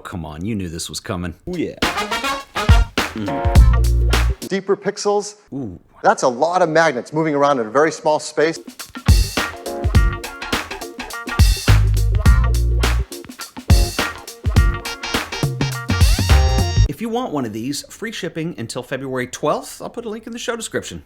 come on, you knew this was coming. Ooh, yeah. Deeper pixels. Ooh. That's a lot of magnets moving around in a very small space. If you want one of these, free shipping until February 12th. I'll put a link in the show description.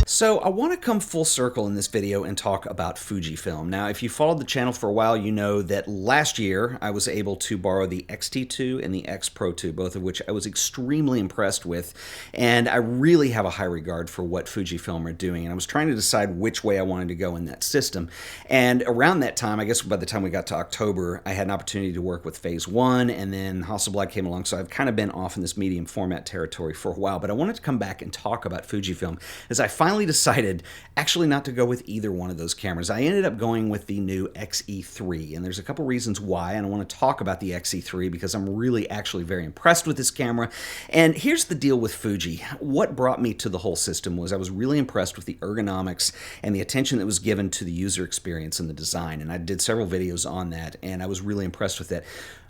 So I want to come full circle in this video and talk about Fujifilm. Now, if you followed the channel for a while, you know that last year I was able to borrow the X-T2 and the X-Pro2, both of which I was extremely impressed with, and I really have a high regard for what Fujifilm are doing, and I was trying to decide which way I wanted to go in that system. And around that time, I guess by the time we got to October, I had an opportunity to work with Phase 1, and then Hasselblad came along, so I've kind of been off in this medium format territory for a while, but I wanted to come back and talk about Fujifilm as I finally decided actually not to go with either one of those cameras. I ended up going with the new X-E3, and there's a couple reasons why, and I want to talk about the X-E3 because I'm really actually very impressed with this camera. And here's the deal with Fuji. What brought me to the whole system was I was really impressed with the ergonomics and the attention that was given to the user experience and the design, and I did several videos on that, and I was really impressed with that.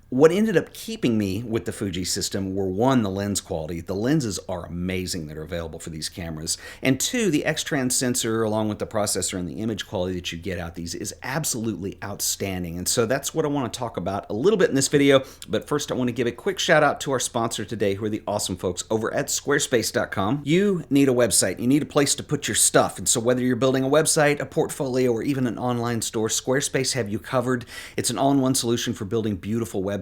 What ended up keeping me with the Fuji system were, one, the lens quality. The lenses are amazing that are available for these cameras. And two, the X-Trans sensor, along with the processor and the image quality that you get out these, is absolutely outstanding. And so that's what I want to talk about a little bit in this video. But first, I want to give a quick shout out to our sponsor today, who are the awesome folks over at squarespace.com. You need a website. You need a place to put your stuff. And so whether you're building a website, a portfolio, or even an online store, Squarespace have you covered. It's an all-in-one solution for building beautiful websites.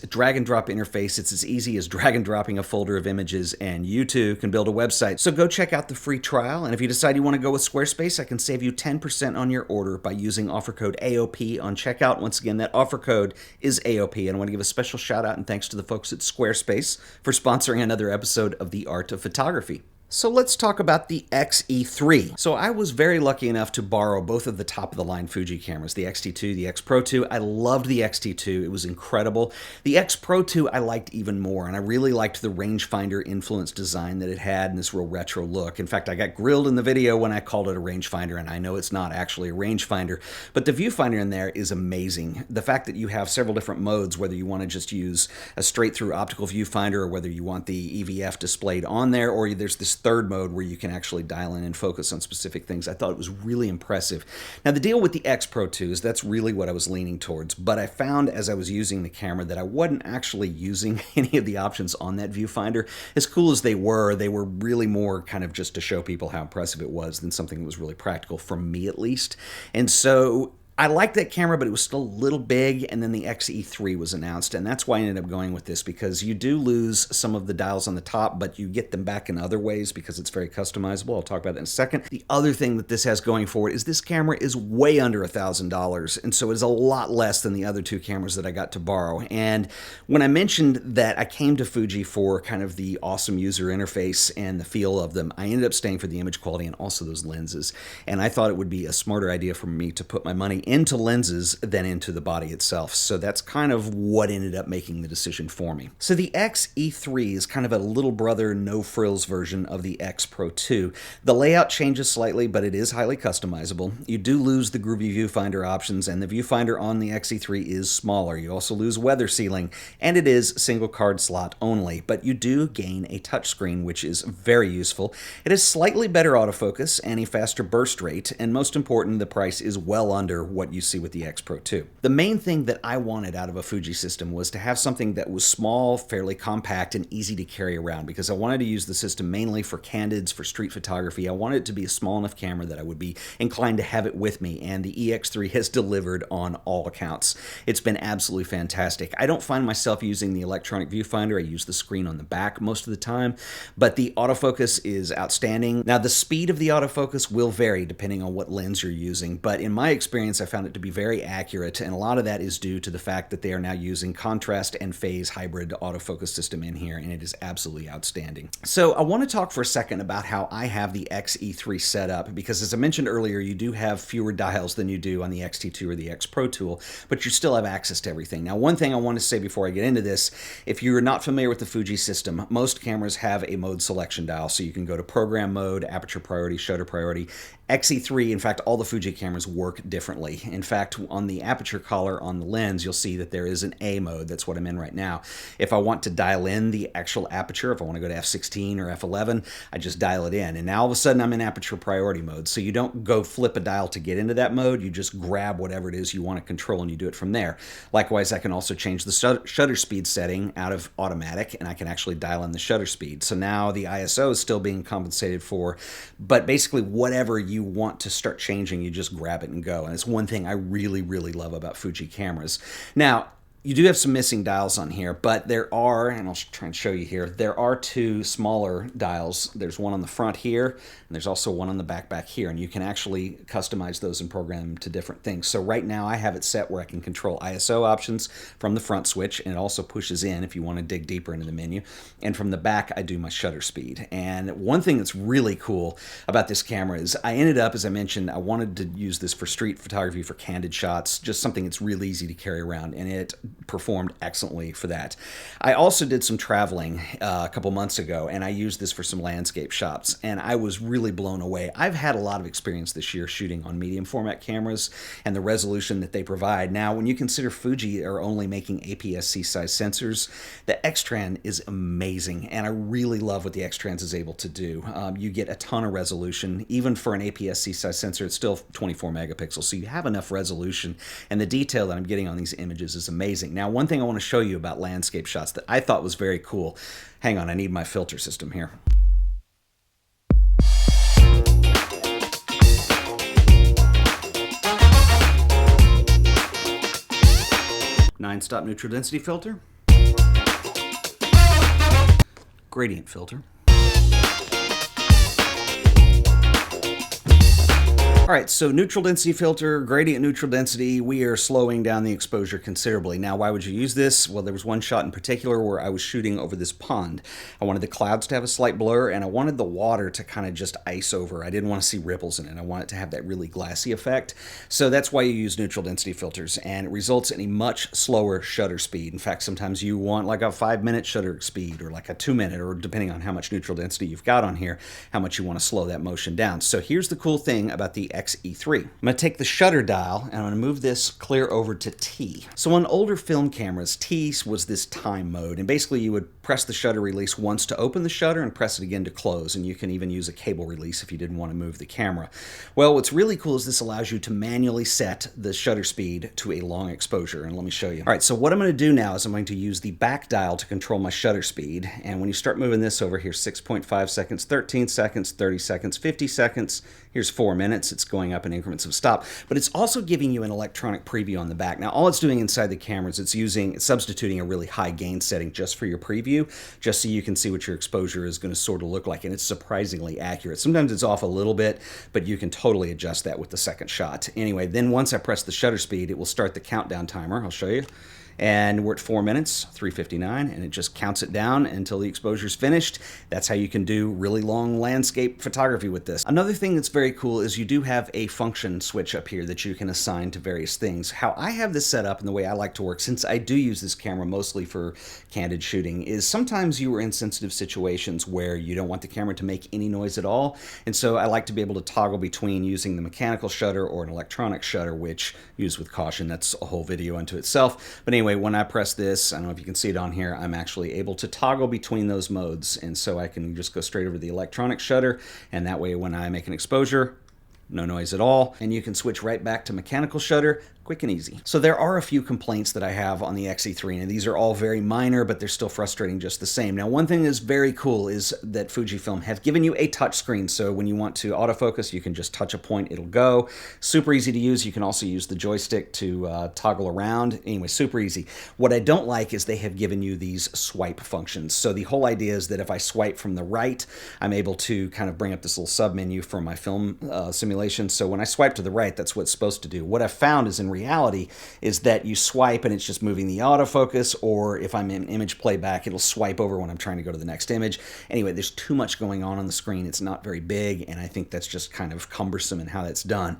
Drag and drop interface. It's as easy as drag and dropping a folder of images, and you too can build a website. So go check out the free trial, and if you decide you want to go with Squarespace, I can save you 10% on your order by using offer code AOP on checkout. Once again, that offer code is AOP, and I want to give a special shout out and thanks to the folks at Squarespace for sponsoring another episode of The Art of Photography. So let's talk about the X-E3. So I was very lucky enough to borrow both of the top-of-the-line Fuji cameras, the X-T2, the X-Pro2. I loved the X-T2. It was incredible. The X-Pro2 I liked even more, and I really liked the rangefinder influence design that it had and this real retro look. In fact, I got grilled in the video when I called it a rangefinder, and I know it's not actually a rangefinder, but the viewfinder in there is amazing. The fact that you have several different modes, whether you want to just use a straight-through optical viewfinder or whether you want the EVF displayed on there, or there's this third mode where you can actually dial in and focus on specific things. I thought it was really impressive. Now, the deal with the X-Pro2 is that's really what I was leaning towards, but I found as I was using the camera that I wasn't actually using any of the options on that viewfinder. As cool as they were really more kind of just to show people how impressive it was than something that was really practical, for me at least. And so I liked that camera, but it was still a little big, and then the X-E3 was announced, and that's why I ended up going with this, because you do lose some of the dials on the top, but you get them back in other ways because it's very customizable. I'll talk about that in a second. The other thing that this has going for it is this camera is way under $1,000, and so it is a lot less than the other two cameras that I got to borrow. And when I mentioned that I came to Fuji for kind of the awesome user interface and the feel of them, I ended up staying for the image quality and also those lenses, and I thought it would be a smarter idea for me to put my money into lenses than into the body itself. So that's kind of what ended up making the decision for me. So the X-E3 is kind of a little brother, no frills version of the X-Pro2. The layout changes slightly, but it is highly customizable. You do lose the groovy viewfinder options, and the viewfinder on the X-E3 is smaller. You also lose weather sealing, and it is single card slot only, but you do gain a touchscreen, which is very useful. It has slightly better autofocus and a faster burst rate, and most important, the price is well under what you see with the X-Pro2. The main thing that I wanted out of a Fuji system was to have something that was small, fairly compact, and easy to carry around, because I wanted to use the system mainly for candids, for street photography. I wanted it to be a small enough camera that I would be inclined to have it with me, and the EX3 has delivered on all accounts. It's been absolutely fantastic. I don't find myself using the electronic viewfinder. I use the screen on the back most of the time, but the autofocus is outstanding. Now, the speed of the autofocus will vary depending on what lens you're using, but in my experience, I found it to be very accurate, and a lot of that is due to the fact that they are now using contrast and phase hybrid autofocus system in here, and it is absolutely outstanding. So I want to talk for a second about how I have the X-E3 set up, because as I mentioned earlier, you do have fewer dials than you do on the X-T2 or the X-Pro tool, but you still have access to everything. Now, one thing I want to say before I get into this, if you're not familiar with the Fuji system, most cameras have a mode selection dial, so you can go to program mode, aperture priority, shutter priority, X-E3, in fact, all the Fuji cameras work differently. In fact, on the aperture collar on the lens, you'll see that there is an A mode. That's what I'm in right now. If I want to dial in the actual aperture, if I want to go to f16 or f11, I just dial it in. And now all of a sudden I'm in aperture priority mode. So you don't go flip a dial to get into that mode. You just grab whatever it is you want to control and you do it from there. Likewise, I can also change the shutter speed setting out of automatic, and I can actually dial in the shutter speed. So now the ISO is still being compensated for, but basically whatever you want to start changing, you just grab it and go. And it's one thing I really, really love about Fuji cameras. Now, you do have some missing dials on here, but there are, and I'll try and show you here, there are two smaller dials. There's one on the front here, and there's also one on the back here, and you can actually customize those and program them to different things. So right now I have it set where I can control ISO options from the front switch, and it also pushes in if you want to dig deeper into the menu. And from the back, I do my shutter speed. And one thing that's really cool about this camera is I ended up, as I mentioned, I wanted to use this for street photography, for candid shots, just something that's really easy to carry around, and it performed excellently for that. I also did some traveling a couple months ago, and I used this for some landscape shots, and I was really blown away. I've had a lot of experience this year shooting on medium format cameras and the resolution that they provide. Now, when you consider Fuji are only making APS-C size sensors, the X-Trans is amazing, and I really love what the X-Trans is able to do. You get a ton of resolution. Even for an APS-C size sensor, it's still 24 megapixels, so you have enough resolution, and the detail that I'm getting on these images is amazing. Now, one thing I want to show you about landscape shots that I thought was very cool. Hang on, I need my filter system here. Nine-stop neutral density filter. Gradient filter. All right, so neutral density filter, gradient neutral density, we are slowing down the exposure considerably. Now, why would you use this? Well, there was one shot in particular where I was shooting over this pond. I wanted the clouds to have a slight blur, and I wanted the water to kind of just ice over. I didn't want to see ripples in it. I want it to have that really glassy effect. So that's why you use neutral density filters, and it results in a much slower shutter speed. In fact, sometimes you want like a 5-minute shutter speed, or like a 2-minute, or depending on how much neutral density you've got on here, how much you want to slow that motion down. So here's the cool thing about the X-E3. I'm going to take the shutter dial and I'm going to move this clear over to T. So on older film cameras, T was this time mode, and basically you would press the shutter release once to open the shutter and press it again to close, and you can even use a cable release if you didn't want to move the camera. Well, what's really cool is this allows you to manually set the shutter speed to a long exposure, and let me show you. All right, so what I'm going to do now is I'm going to use the back dial to control my shutter speed, and when you start moving this over here, 6.5 seconds, 13 seconds, 30 seconds, 50 seconds, here's 4 minutes. It's going up in increments of stop, but it's also giving you an electronic preview on the back. Now, all it's doing inside the camera is it's substituting a really high gain setting just for your preview, just so you can see what your exposure is going to sort of look like, and it's surprisingly accurate. Sometimes it's off a little bit, but you can totally adjust that with the second shot. Anyway, then once I press the shutter speed, it will start the countdown timer. I'll show you. And we're at 4 minutes, 3:59, and it just counts it down until the exposure's finished. That's how you can do really long landscape photography with this. Another thing that's very cool is you do have a function switch up here that you can assign to various things. How I have this set up and the way I like to work, since I do use this camera mostly for candid shooting, is sometimes you are in sensitive situations where you don't want the camera to make any noise at all, and so I like to be able to toggle between using the mechanical shutter or an electronic shutter, which, used with caution, that's a whole video unto itself. But anyway, when I press this, I don't know if you can see it on here, I'm actually able to toggle between those modes, and so I can just go straight over to the electronic shutter, and that way when I make an exposure, no noise at all, and you can switch right back to mechanical shutter, quick and easy. So there are a few complaints that I have on the X-E3, and these are all very minor, but they're still frustrating just the same. Now, one thing that's very cool is that Fujifilm have given you a touch screen, so when you want to autofocus, you can just touch a point, it'll go. Super easy to use. You can also use the joystick to toggle around. Anyway, super easy. What I don't like is they have given you these swipe functions. So the whole idea is that if I swipe from the right, I'm able to kind of bring up this little sub-menu for my film simulation. So when I swipe to the right, that's what it's supposed to do. What I've found is in reality is that you swipe and it's just moving the autofocus, or if I'm in image playback, it'll swipe over when I'm trying to go to the next image. Anyway, there's too much going on the screen. It's not very big, and I think that's just kind of cumbersome in how that's done.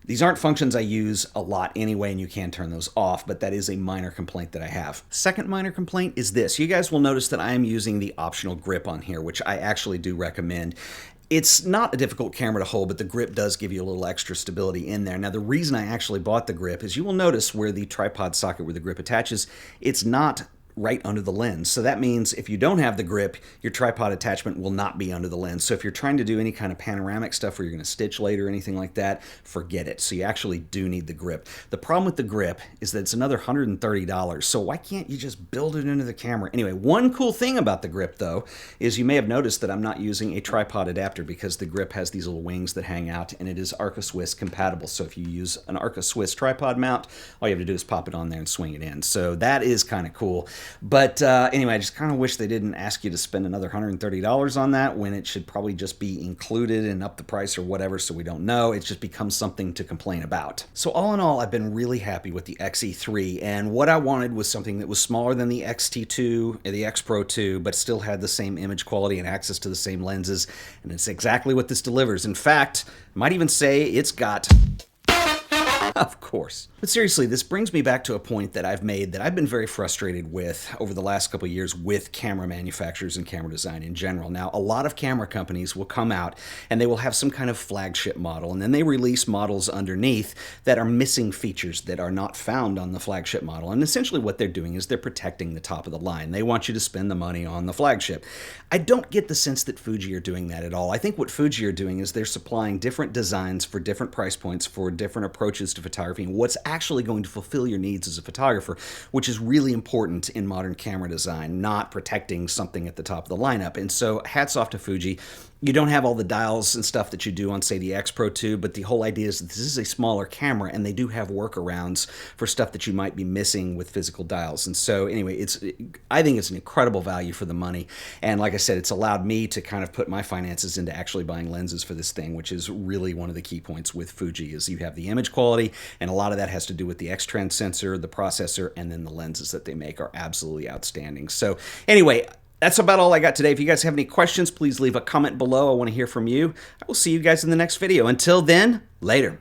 These aren't functions I use a lot anyway, and you can turn those off, but that is a minor complaint that I have. Second minor complaint is this. You guys will notice that I am using the optional grip on here, which I actually do recommend. It's not a difficult camera to hold, but the grip does give you a little extra stability in there. Now, the reason I actually bought the grip is you will notice where the tripod socket where the grip attaches, it's not right under the lens. So that means if you don't have the grip, your tripod attachment will not be under the lens. So if you're trying to do any kind of panoramic stuff where you're going to stitch later or anything like that, forget it. So you actually do need the grip. The problem with the grip is that it's another $130. So why can't you just build it into the camera? Anyway, one cool thing about the grip though is you may have noticed that I'm not using a tripod adapter because the grip has these little wings that hang out and it is Arca Swiss compatible. So if you use an Arca Swiss tripod mount, all you have to do is pop it on there and swing it in. So that is kind of cool. But anyway, I just kind of wish they didn't ask you to spend another $130 on that when it should probably just be included and up the price or whatever, so we don't know. It just becomes something to complain about. So all in all, I've been really happy with the X-E3, and what I wanted was something that was smaller than the X-T2 and the X-Pro2, but still had the same image quality and access to the same lenses, and it's exactly what this delivers. In fact, I might even say it's got... Of course. But seriously, this brings me back to a point that I've made that I've been very frustrated with over the last couple of years with camera manufacturers and camera design in general. Now, a lot of camera companies will come out and they will have some kind of flagship model, and then they release models underneath that are missing features that are not found on the flagship model. And essentially what they're doing is they're protecting the top of the line. They want you to spend the money on the flagship. I don't get the sense that Fuji are doing that at all. I think what Fuji are doing is they're supplying different designs for different price points for different approaches to photography and what's actually going to fulfill your needs as a photographer, which is really important in modern camera design, not protecting something at the top of the lineup. And so hats off to Fuji. You don't have all the dials and stuff that you do on, say, the X-Pro2, but the whole idea is that this is a smaller camera, and they do have workarounds for stuff that you might be missing with physical dials. And so, anyway, I think it's an incredible value for the money. And like I said, it's allowed me to kind of put my finances into actually buying lenses for this thing, which is really one of the key points with Fuji, is you have the image quality, and a lot of that has to do with the X-Trans sensor, the processor, and then the lenses that they make are absolutely outstanding. So, anyway, that's about all I got today. If you guys have any questions, please leave a comment below. I want to hear from you. I will see you guys in the next video. Until then, later.